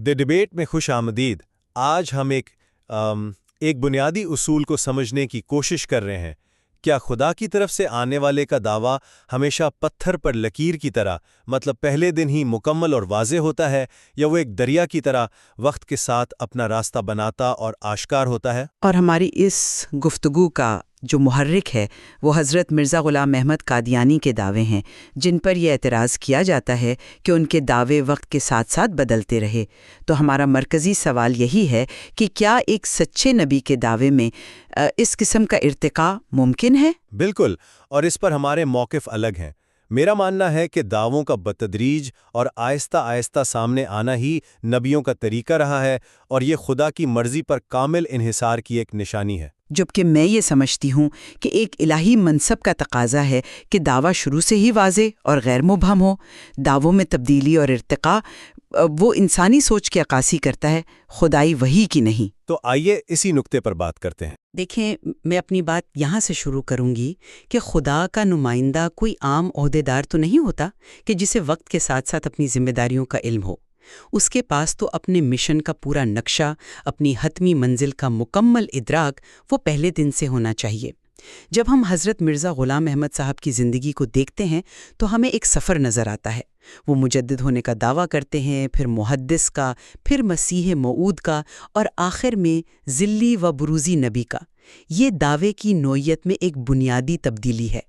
دی debate میں خوش آمدید۔ آج ہم ایک بنیادی اصول کو سمجھنے کی کوشش کر رہے ہیں۔ کیا خدا کی طرف سے آنے والے کا دعویٰ ہمیشہ پتھر پر لکیر کی طرح، مطلب پہلے دن ہی مکمل اور واضح ہوتا ہے، یا وہ ایک دریا کی طرح وقت کے ساتھ اپنا راستہ بناتا اور آشکار ہوتا ہے؟ اور ہماری اس گفتگو کا جو محرک ہے وہ حضرت مرزا غلام احمد قادیانی کے دعوے ہیں، جن پر یہ اعتراض کیا جاتا ہے کہ ان کے دعوے وقت کے ساتھ ساتھ بدلتے رہے۔ تو ہمارا مرکزی سوال یہی ہے کہ کیا ایک سچے نبی کے دعوے میں اس قسم کا ارتقاء ممکن ہے؟ بالکل، اور اس پر ہمارے موقف الگ ہیں۔ میرا ماننا ہے کہ دعووں کا بتدریج اور آہستہ آہستہ سامنے آنا ہی نبیوں کا طریقہ رہا ہے، اور یہ خدا کی مرضی پر کامل انحصار کی ایک نشانی ہے۔ جبکہ میں یہ سمجھتی ہوں کہ ایک الہی منصب کا تقاضا ہے کہ دعویٰ شروع سے ہی واضح اور غیر مبہم ہو۔ دعووں میں تبدیلی اور ارتقاء وہ انسانی سوچ کی عکاسی کرتا ہے، خدائی وحی کی نہیں۔ تو آئیے اسی نقطے پر بات کرتے ہیں۔ دیکھیں، میں اپنی بات یہاں سے شروع کروں گی کہ خدا کا نمائندہ کوئی عام عہدیدار تو نہیں ہوتا کہ جسے وقت کے ساتھ ساتھ اپنی ذمہ داریوں کا علم ہو۔ اس کے پاس تو اپنے مشن کا پورا نقشہ، اپنی حتمی منزل کا مکمل ادراک وہ پہلے دن سے ہونا چاہیے۔ جب ہم حضرت مرزا غلام احمد صاحب کی زندگی کو دیکھتے ہیں تو ہمیں ایک سفر نظر آتا ہے۔ وہ مجدد ہونے کا دعویٰ کرتے ہیں، پھر محدث کا، پھر مسیح موعود کا، اور آخر میں ذلی و بروزی نبی کا۔ یہ دعوے کی نوعیت میں ایک بنیادی تبدیلی ہے۔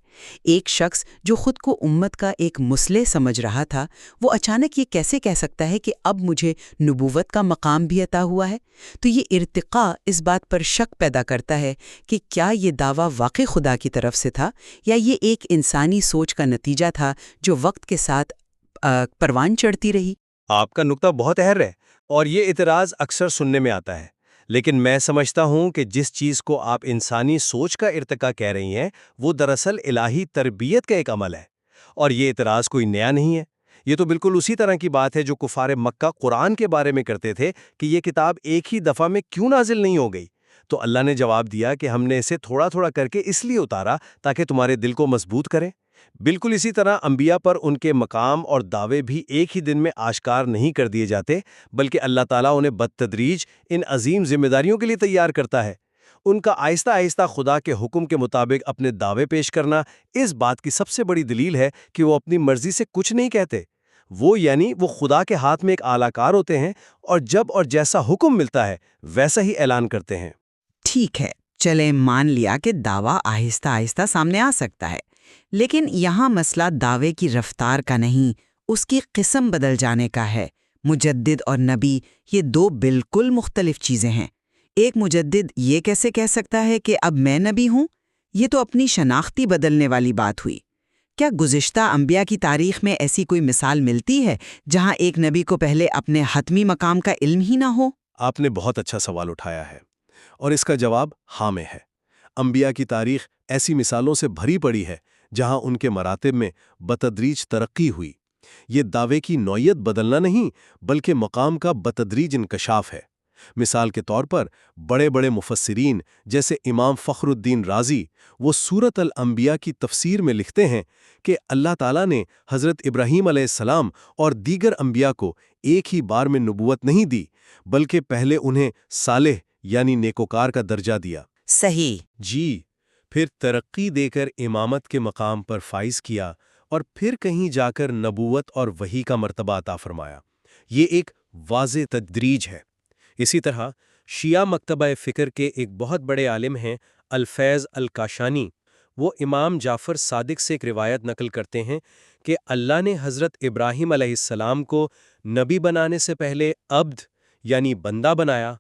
ایک شخص جو خود کو امت کا ایک مصلح سمجھ رہا تھا، وہ اچانک یہ کیسے کہہ سکتا ہے کہ اب مجھے نبوت کا مقام بھی عطا ہوا ہے؟ تو یہ ارتقاء اس بات پر شک پیدا کرتا ہے کہ کیا یہ دعویٰ واقعی خدا کی طرف سے تھا، یا یہ ایک انسانی سوچ کا نتیجہ تھا جو وقت کے ساتھ پروان چڑھتی رہی۔ آپ کا نقطہ بہت اہم ہے، اور یہ اعتراض اکثر سننے میں آتا ہے، لیکن میں سمجھتا ہوں کہ جس چیز کو آپ انسانی سوچ کا ارتقاء کہہ رہی ہیں، وہ دراصل الہی تربیت کا ایک عمل ہے، اور یہ اعتراض کوئی نیا نہیں ہے۔ یہ تو بالکل اسی طرح کی بات ہے جو کفار مکہ قرآن کے بارے میں کرتے تھے کہ یہ کتاب ایک ہی دفعہ میں کیوں نازل نہیں ہو گئی؟ تو اللہ نے جواب دیا کہ ہم نے اسے تھوڑا تھوڑا کر کے اس لیے اتارا تاکہ تمہارے دل کو مضبوط کرے۔ بالکل اسی طرح انبیاء پر ان کے مقام اور دعوے بھی ایک ہی دن میں آشکار نہیں کر دیے جاتے، بلکہ اللہ تعالیٰ انہیں بالتدریج ان عظیم ذمہ داریوں کے لیے تیار کرتا ہے۔ ان کا آہستہ آہستہ خدا کے حکم کے مطابق اپنے دعوے پیش کرنا اس بات کی سب سے بڑی دلیل ہے کہ وہ اپنی مرضی سے کچھ نہیں کہتے۔ وہ خدا کے ہاتھ میں ایک اعلی کار ہوتے ہیں، اور جب اور جیسا حکم ملتا ہے ویسا ہی اعلان کرتے ہیں۔ ٹھیک ہے، چلیں مان لیا کہ دعویٰ آہستہ آہستہ سامنے آ سکتا ہے، لیکن یہاں مسئلہ دعوے کی رفتار کا نہیں، اس کی قسم بدل جانے کا ہے۔ مجدد اور نبی یہ دو بالکل مختلف چیزیں ہیں۔ ایک مجدد یہ کیسے کہہ سکتا ہے کہ اب میں نبی ہوں؟ یہ تو اپنی شناختی بدلنے والی بات ہوئی۔ کیا گزشتہ انبیاء کی تاریخ میں ایسی کوئی مثال ملتی ہے جہاں ایک نبی کو پہلے اپنے حتمی مقام کا علم ہی نہ ہو؟ آپ نے بہت اچھا سوال اٹھایا ہے، اور اس کا جواب ہاں میں ہے۔ انبیاء کی تاریخ ایسی مثالوں سے بھری پڑی ہے جہاں ان کے مراتب میں بتدریج ترقی ہوئی۔ یہ دعوے کی نوعیت بدلنا نہیں، بلکہ مقام کا بتدریج انکشاف ہے۔ مثال کے طور پر بڑے بڑے مفسرین جیسے امام فخر الدین رازی، وہ سورۃ الانبیاء کی تفسیر میں لکھتے ہیں کہ اللہ تعالیٰ نے حضرت ابراہیم علیہ السلام اور دیگر انبیاء کو ایک ہی بار میں نبوت نہیں دی، بلکہ پہلے انہیں صالح یعنی نیکوکار کا درجہ دیا۔ صحیح جی، پھر ترقی دے کر امامت کے مقام پر فائز کیا، اور پھر کہیں جا کر نبوت اور وحی کا مرتبہ عطا فرمایا۔ یہ ایک واضح تدریج ہے۔ اسی طرح شیعہ مکتبہ فکر کے ایک بہت بڑے عالم ہیں الفیض الکاشانی۔ وہ امام جعفر صادق سے ایک روایت نقل کرتے ہیں کہ اللہ نے حضرت ابراہیم علیہ السلام کو نبی بنانے سے پہلے عبد یعنی بندہ بنایا،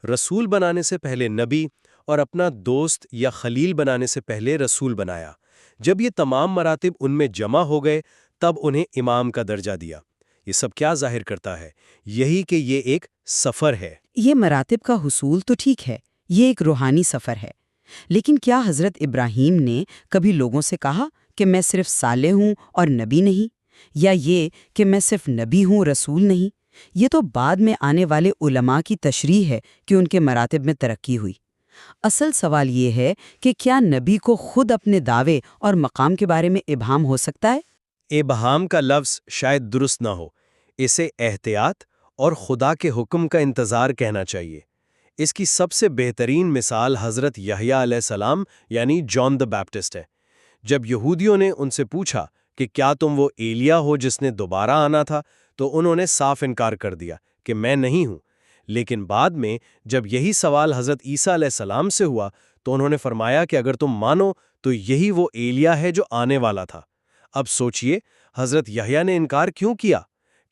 رسول بنانے سے پہلے نبی، اور اپنا دوست یا خلیل بنانے سے پہلے رسول بنایا۔ جب یہ تمام مراتب ان میں جمع ہو گئے تب انہیں امام کا درجہ دیا۔ یہ سب کیا ظاہر کرتا ہے؟ یہی کہ یہ ایک سفر ہے۔ یہ مراتب کا حصول تو ٹھیک ہے، یہ ایک روحانی سفر ہے، لیکن کیا حضرت ابراہیم نے کبھی لوگوں سے کہا کہ میں صرف صالح ہوں اور نبی نہیں، یا یہ کہ میں صرف نبی ہوں رسول نہیں؟ یہ تو بعد میں آنے والے علماء کی تشریح ہے کہ ان کے مراتب میں ترقی ہوئی۔ اصل سوال یہ ہے کہ کیا نبی کو خود اپنے دعوے اور مقام کے بارے میں ابہام ہو سکتا ہے؟ ابہام کا لفظ شاید درست نہ ہو، اسے احتیاط اور خدا کے حکم کا انتظار کہنا چاہیے۔ اس کی سب سے بہترین مثال حضرت یحییٰ علیہ السلام یعنی جان دا بیپٹسٹ ہے۔ جب یہودیوں نے ان سے پوچھا کہ کیا تم وہ ایلیا ہو جس نے دوبارہ آنا تھا، تو انہوں نے صاف انکار کر دیا کہ میں نہیں ہوں۔ لیکن بعد میں جب یہی سوال حضرت عیسیٰ علیہ السلام سے ہوا تو انہوں نے فرمایا کہ اگر تم مانو تو یہی وہ ایلیا ہے جو آنے والا تھا۔ اب سوچئے، حضرت یحییٰ نے انکار کیوں کیا؟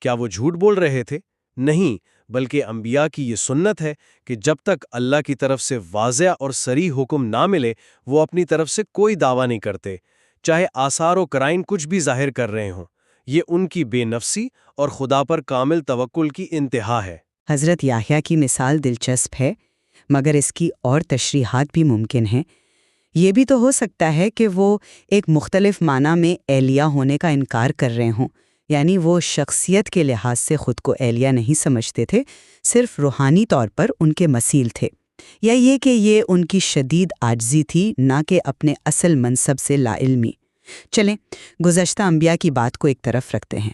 کیا وہ جھوٹ بول رہے تھے؟ نہیں، بلکہ انبیاء کی یہ سنت ہے کہ جب تک اللہ کی طرف سے واضح اور صریح حکم نہ ملے وہ اپنی طرف سے کوئی دعویٰ نہیں کرتے، چاہے آثار و قرائن کچھ بھی ظاہر کر رہے ہوں۔ یہ ان کی بے نفسی اور خدا پر کامل توکل کی انتہا ہے۔ حضرت یحییٰ کی مثال دلچسپ ہے، مگر اس کی اور تشریحات بھی ممکن ہیں۔ یہ بھی تو ہو سکتا ہے کہ وہ ایک مختلف معنی میں ایلیا ہونے کا انکار کر رہے ہوں، یعنی وہ شخصیت کے لحاظ سے خود کو ایلیا نہیں سمجھتے تھے، صرف روحانی طور پر ان کے مثیل تھے، یا یہ کہ یہ ان کی شدید عاجزی تھی، نہ کہ اپنے اصل منصب سے لا علمی۔ چلیں گزشتہ انبیاء کی بات کو ایک طرف رکھتے ہیں۔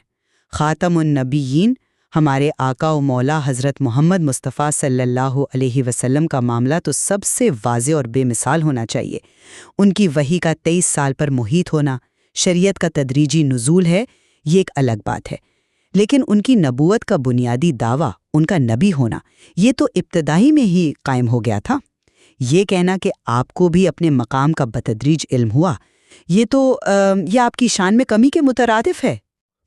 خاتم النبیین ہمارے آقا و مولا حضرت محمد مصطفیٰ صلی اللہ علیہ وسلم کا معاملہ تو سب سے واضح اور بے مثال ہونا چاہیے۔ ان کی وحی کا 23 سال پر محیط ہونا، شریعت کا تدریجی نزول ہے، یہ ایک الگ بات ہے، لیکن ان کی نبوت کا بنیادی دعویٰ، ان کا نبی ہونا، یہ تو ابتدائی میں ہی قائم ہو گیا تھا۔ یہ کہنا کہ آپ کو بھی اپنے مقام کا بتدریج علم ہوا، یہ آپ کی شان میں کمی کے مترادف ہے۔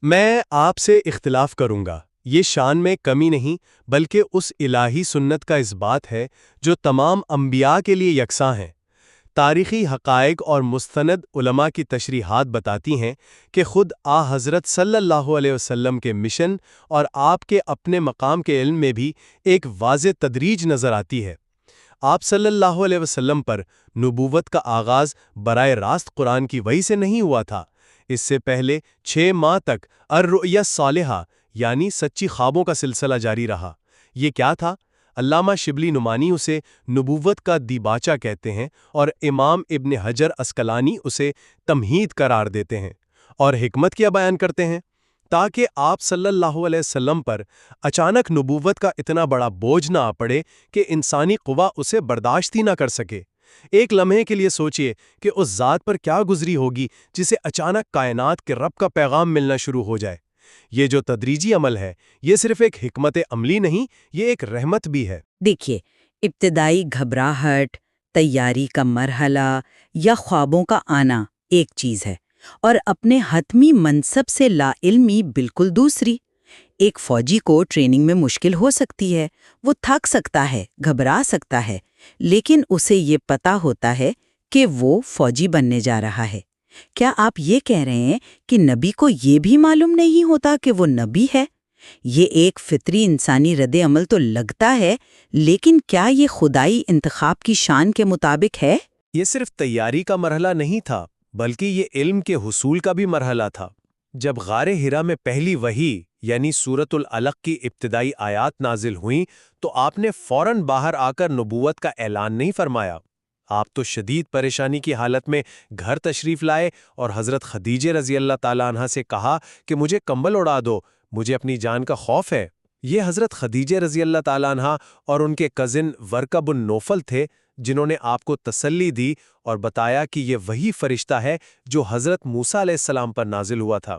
میں آپ سے اختلاف کروں گا۔ یہ شان میں کمی نہیں، بلکہ اس الہی سنت کا اثبات ہے جو تمام انبیاء کے لیے یکساں ہے۔ تاریخی حقائق اور مستند علماء کی تشریحات بتاتی ہیں کہ خود حضرت صلی اللہ علیہ وسلم کے مشن اور آپ کے اپنے مقام کے علم میں بھی ایک واضح تدریج نظر آتی ہے۔ آپ صلی اللہ علیہ وسلم پر نبوت کا آغاز براہ راست قرآن کی وحی سے نہیں ہوا تھا۔ اس سے پہلے 6 ماہ تک الرؤیا الصالحہ یعنی سچی خوابوں کا سلسلہ جاری رہا۔ یہ کیا تھا؟ علامہ شبلی نعمانی اسے نبوت کا دیباچہ کہتے ہیں اور امام ابن حجر عسقلانی اسے تمہید قرار دیتے ہیں، اور حکمت کیا بیان کرتے ہیں؟ تاکہ آپ صلی اللہ علیہ وسلم پر اچانک نبوت کا اتنا بڑا بوجھ نہ آ پڑے کہ انسانی قوہ اسے برداشت ہی نہ کر سکے۔ ایک لمحے کے لیے سوچئے کہ اس ذات پر کیا گزری ہوگی جسے اچانک کائنات کے رب کا پیغام ملنا شروع ہو جائے۔ یہ جو تدریجی عمل ہے، یہ صرف ایک حکمت عملی نہیں، یہ ایک رحمت بھی ہے۔ دیکھیے، ابتدائی گھبراہٹ، تیاری کا مرحلہ یا خوابوں کا آنا ایک چیز ہے، اور اپنے حتمی منصب سے لا علمی بالکل دوسری۔ ایک فوجی کو ٹریننگ میں مشکل ہو سکتی ہے، وہ تھک سکتا ہے، گھبرا سکتا ہے، لیکن اسے یہ پتہ ہوتا ہے کہ وہ فوجی بننے جا رہا ہے۔ کیا آپ یہ کہہ رہے ہیں کہ نبی کو یہ بھی معلوم نہیں ہوتا کہ وہ نبی ہے؟ یہ ایک فطری انسانی رد عمل تو لگتا ہے، لیکن کیا یہ خدائی انتخاب کی شان کے مطابق ہے؟ یہ صرف تیاری کا مرحلہ نہیں تھا، بلکہ یہ علم کے حصول کا بھی مرحلہ تھا۔ جب غار حرا میں پہلی وحی یعنی سورۃ العلق کی ابتدائی آیات نازل ہوئیں تو آپ نے فوراً باہر آ کر نبوت کا اعلان نہیں فرمایا۔ آپ تو شدید پریشانی کی حالت میں گھر تشریف لائے اور حضرت خدیجہ رضی اللہ تعالیٰ عنہ سے کہا کہ مجھے کمبل اڑا دو، مجھے اپنی جان کا خوف ہے۔ یہ حضرت خدیجہ رضی اللہ تعالیٰ عنہ اور ان کے کزن ورقہ بن نوفل تھے جنہوں نے آپ کو تسلی دی اور بتایا کہ یہ وہی فرشتہ ہے جو حضرت موسیٰ علیہ السلام پر نازل ہوا تھا۔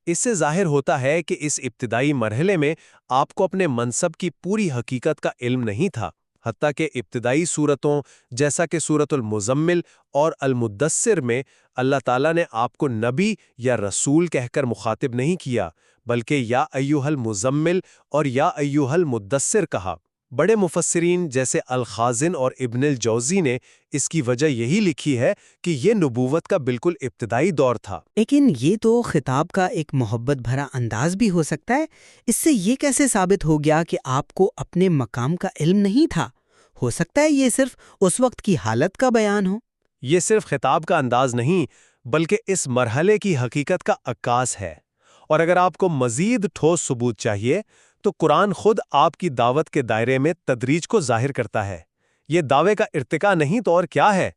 اس سے ظاہر ہوتا ہے کہ اس ابتدائی مرحلے میں آپ کو اپنے منصب کی پوری حقیقت کا علم نہیں تھا، حتیٰ کہ ابتدائی صورتوں جیسا کہ سورۃ المزمل اور المدثر میں اللہ تعالیٰ نے آپ کو نبی یا رسول کہہ کر مخاطب نہیں کیا، بلکہ یا ایھا المزمل اور یا ایھا المدثر کہا۔ بڑے مفسرین جیسے الخازن اور ابن الجوزی نے اس کی وجہ یہی لکھی ہے کہ یہ نبوت کا بالکل ابتدائی دور تھا۔ لیکن یہ تو خطاب کا ایک محبت بھرا انداز بھی ہو سکتا ہے۔ اس سے یہ کیسے ثابت ہو گیا کہ آپ کو اپنے مقام کا علم نہیں تھا؟ ہو سکتا ہے یہ صرف اس وقت کی حالت کا بیان ہو۔ یہ صرف خطاب کا انداز نہیں، بلکہ اس مرحلے کی حقیقت کا عکاس ہے۔ اور اگر آپ کو مزید ٹھوس ثبوت چاہیے تو قرآن خود آپ کی دعوت کے دائرے میں تدریج کو ظاہر کرتا ہے۔ یہ دعوے کا ارتقا نہیں تو اور کیا ہے؟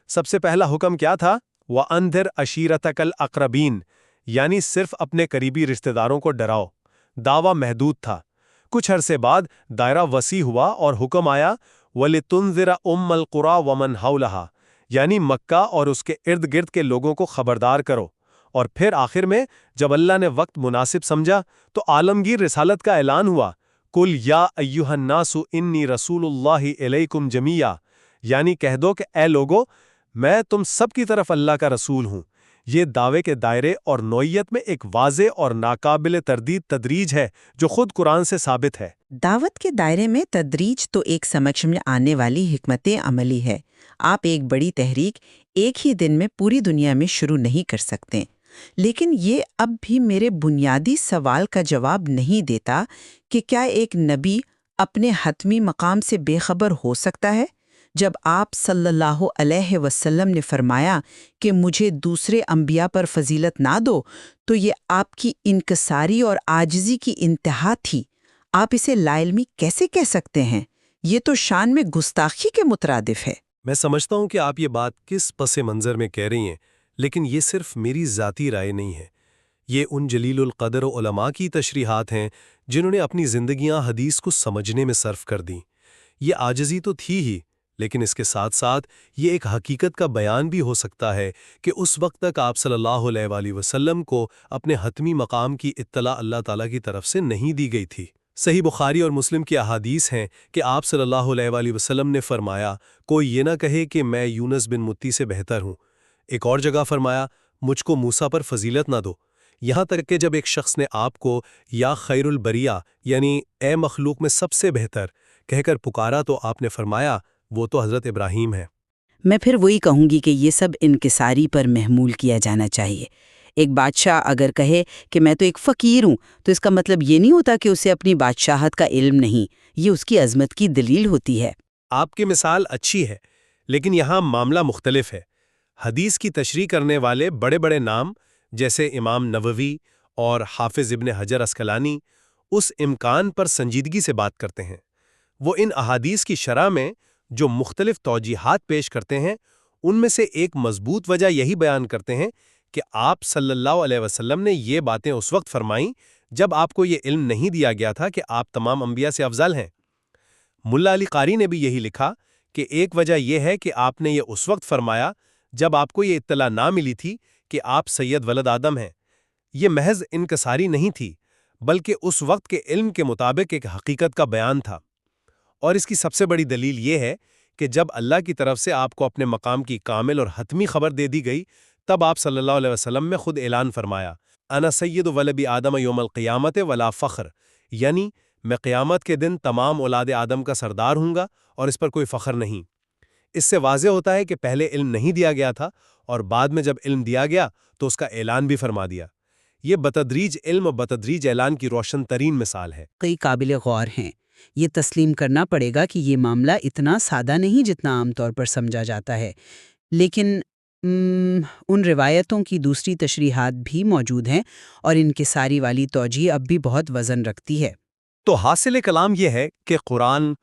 سب سے پہلا حکم کیا تھا؟ وَأَنذِرْ عَشِيرَتَكَ الْأَقْرَبِينَ، یعنی صرف اپنے قریبی رشتہ داروں کو ڈراؤ۔ دعویٰ محدود تھا، کچھ عرصے بعد دائرہ وسیع ہوا اور حکم آیا وَلِتُنذِرَ أُمَّ الْقُرَىٰ وَمَنْ حَوْلَهَا، یعنی مکہ اور اس کے ارد گرد کے لوگوں کو خبردار کرو۔ اور پھر آخر میں جب اللہ نے وقت مناسب سمجھا تو عالمگیر رسالت کا اعلان ہوا، قُلْ يَا أَيُّهَا النَّاسُ إِنِّي رَسُولُ اللَّهِ إِلَيْكُمْ جَمِيعًا، یعنی کہہ دو کہ اے لوگو، میں تم سب کی طرف اللہ کا رسول ہوں۔ یہ دعوے کے دائرے اور نوعیت میں ایک واضح اور ناقابل تردید تدریج ہے جو خود قرآن سے ثابت ہے۔ دعوت کے دائرے میں تدریج تو ایک سمجھ میں آنے والی حکمت عملی ہے۔ آپ ایک بڑی تحریک ایک ہی دن میں پوری دنیا میں شروع نہیں کر سکتے، لیکن یہ اب بھی میرے بنیادی سوال کا جواب نہیں دیتا کہ کیا ایک نبی اپنے حتمی مقام سے بے خبر ہو سکتا ہے؟ جب آپ صلی اللہ علیہ وسلم نے فرمایا کہ مجھے دوسرے انبیاء پر فضیلت نہ دو، تو یہ آپ کی انکساری اور عاجزی کی انتہا تھی۔ آپ اسے لا علمی کیسے کہہ سکتے ہیں؟ یہ تو شان میں گستاخی کے مترادف ہے۔ میں سمجھتا ہوں کہ آپ یہ بات کس پس منظر میں کہہ رہی ہیں، لیکن یہ صرف میری ذاتی رائے نہیں ہے۔ یہ ان جلیل القدر علماء کی تشریحات ہیں جنہوں نے اپنی زندگیاں حدیث کو سمجھنے میں صرف کر دیں۔ یہ عاجزی تو تھی ہی، لیکن اس کے ساتھ ساتھ یہ ایک حقیقت کا بیان بھی ہو سکتا ہے کہ اس وقت تک آپ صلی اللہ علیہ وآلہ وسلم کو اپنے حتمی مقام کی اطلاع اللہ تعالیٰ کی طرف سے نہیں دی گئی تھی۔ صحیح بخاری اور مسلم کی احادیث ہیں کہ آپ صلی اللہ علیہ وآلہ وسلم نے فرمایا، کوئی یہ نہ کہے کہ میں یونس بن متی سے بہتر ہوں۔ ایک اور جگہ فرمایا، مجھ کو موسیٰ پر فضیلت نہ دو۔ یہاں تک کہ جب ایک شخص نے آپ کو یا خیر البریہ یعنی اے مخلوق میں سب سے بہتر کہہ کر پکارا تو آپ نے فرمایا وہ تو حضرت ابراہیم ہے۔ میں پھر وہی کہوں گی کہ یہ سب انکساری پر محمول کیا جانا چاہیے۔ ایک بادشاہ اگر کہے کہ میں تو ایک فقیر ہوں، تو اس کا مطلب یہ نہیں ہوتا کہ اسے اپنی بادشاہت کا علم نہیں، یہ اس کی عظمت کی دلیل ہوتی ہے۔ آپ کی مثال اچھی ہے، لیکن یہاں معاملہ مختلف ہے۔ حدیث کی تشریح کرنے والے بڑے بڑے نام جیسے امام نووی اور حافظ ابن حجر عسقلانی اس امکان پر سنجیدگی سے بات کرتے ہیں۔ وہ ان احادیث کی شرح میں جو مختلف توجیحات پیش کرتے ہیں، ان میں سے ایک مضبوط وجہ یہی بیان کرتے ہیں کہ آپ صلی اللہ علیہ وسلم نے یہ باتیں اس وقت فرمائیں جب آپ کو یہ علم نہیں دیا گیا تھا کہ آپ تمام انبیاء سے افضل ہیں۔ ملا علی قاری نے بھی یہی لکھا کہ ایک وجہ یہ ہے کہ آپ نے یہ اس وقت فرمایا جب آپ کو یہ اطلاع نہ ملی تھی کہ آپ سید ولد آدم ہیں۔ یہ محض انکساری نہیں تھی، بلکہ اس وقت کے علم کے مطابق ایک حقیقت کا بیان تھا۔ اور اس کی سب سے بڑی دلیل یہ ہے کہ جب اللہ کی طرف سے آپ کو اپنے مقام کی کامل اور حتمی خبر دے دی گئی، تب آپ صلی اللہ علیہ وسلم میں خود اعلان فرمایا، انا سید ولد آدم یوم القیامت ولا فخر، یعنی میں قیامت کے دن تمام اولاد آدم کا سردار ہوں گا اور اس پر کوئی فخر نہیں۔ اس سے واضح ہوتا ہے کہ پہلے علم نہیں دیا گیا تھا اور بعد میں جب علم دیا گیا تو اس کا اعلان بھی فرما دیا۔ یہ بتدریج علم اور بتدریج اعلان کی روشن ترین مثال ہے۔ کئی قابل غور ہیں۔ یہ تسلیم کرنا پڑے گا کہ یہ معاملہ اتنا سادہ نہیں جتنا عام طور پر سمجھا جاتا ہے، لیکن ان روایتوں کی دوسری تشریحات بھی موجود ہیں اور انکساری والی توجیہ اب بھی بہت وزن رکھتی ہے۔ تو حاصل کلام یہ ہے کہ قرآن،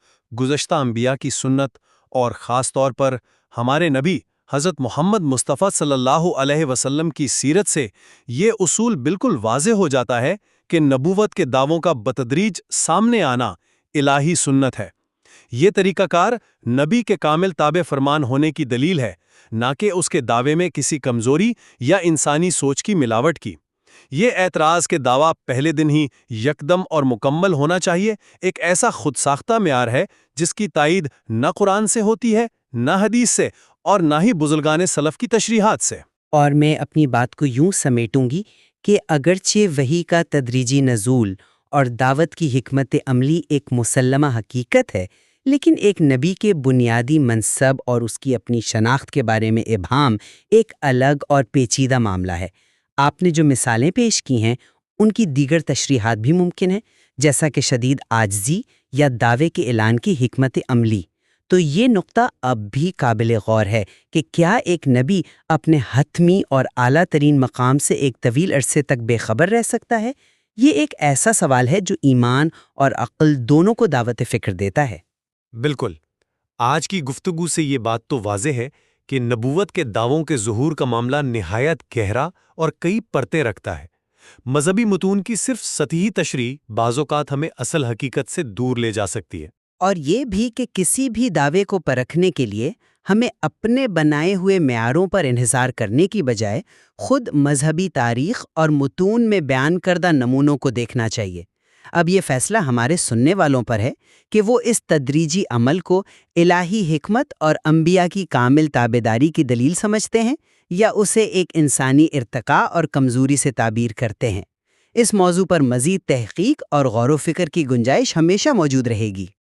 گزشتہ انبیاء کی سنت اور خاص طور پر ہمارے نبی حضرت محمد مصطفیٰ صلی اللہ علیہ وسلم کی سیرت سے یہ اصول بالکل واضح ہو جاتا ہے کہ نبوت کے دعووں کا بتدریج سامنے آنا الہی سنت ہے۔ یہ طریقہ کار نبی کے کامل تابع فرمان ہونے کی دلیل ہے، نہ کہ اس کے دعوے میں کسی کمزوری یا انسانی سوچ کی ملاوٹ کی۔ یہ اعتراض کے دعویٰ پہلے دن ہی یکدم اور مکمل ہونا چاہیے ایک ایسا خود ساختہ معیار ہے جس کی تائید نہ قرآن سے ہوتی ہے، نہ حدیث سے، اور نہ ہی بزرگان سلف کی تشریحات سے۔ اور میں اپنی بات کو یوں سمیٹوں گی کہ اگرچہ وحی کا تدریجی نزول اور دعوت کی حکمت عملی ایک مسلمہ حقیقت ہے، لیکن ایک نبی کے بنیادی منصب اور اس کی اپنی شناخت کے بارے میں ابہام ایک الگ اور پیچیدہ معاملہ ہے۔ آپ نے جو مثالیں پیش کی ہیں ان کی دیگر تشریحات بھی ممکن ہیں، جیسا کہ شدید عاجزی یا دعوے کے اعلان کی حکمت عملی۔ تو یہ نقطہ اب بھی قابل غور ہے کہ کیا ایک نبی اپنے حتمی اور اعلیٰ ترین مقام سے ایک طویل عرصے تک بے خبر رہ سکتا ہے؟ یہ ایک ایسا سوال ہے جو ایمان اور عقل دونوں کو دعوت فکر دیتا ہے۔ بالکل۔ آج کی گفتگو سے یہ بات تو واضح ہے کہ نبوت کے دعووں کے ظہور کا معاملہ نہایت گہرا اور کئی پرتیں رکھتا ہے۔ مذہبی متون کی صرف سطحی تشریح بعض اوقات ہمیں اصل حقیقت سے دور لے جا سکتی ہے۔ اور یہ بھی کہ کسی بھی دعوے کو پرکھنے کے لیے ہمیں اپنے بنائے ہوئے معیاروں پر انحصار کرنے کی بجائے خود مذہبی تاریخ اور متون میں بیان کردہ نمونوں کو دیکھنا چاہیے۔ اب یہ فیصلہ ہمارے سننے والوں پر ہے کہ وہ اس تدریجی عمل کو الہی حکمت اور انبیاء کی کامل تابعداری کی دلیل سمجھتے ہیں یا اسے ایک انسانی ارتقاء اور کمزوری سے تعبیر کرتے ہیں۔ اس موضوع پر مزید تحقیق اور غور و فکر کی گنجائش ہمیشہ موجود رہے گی۔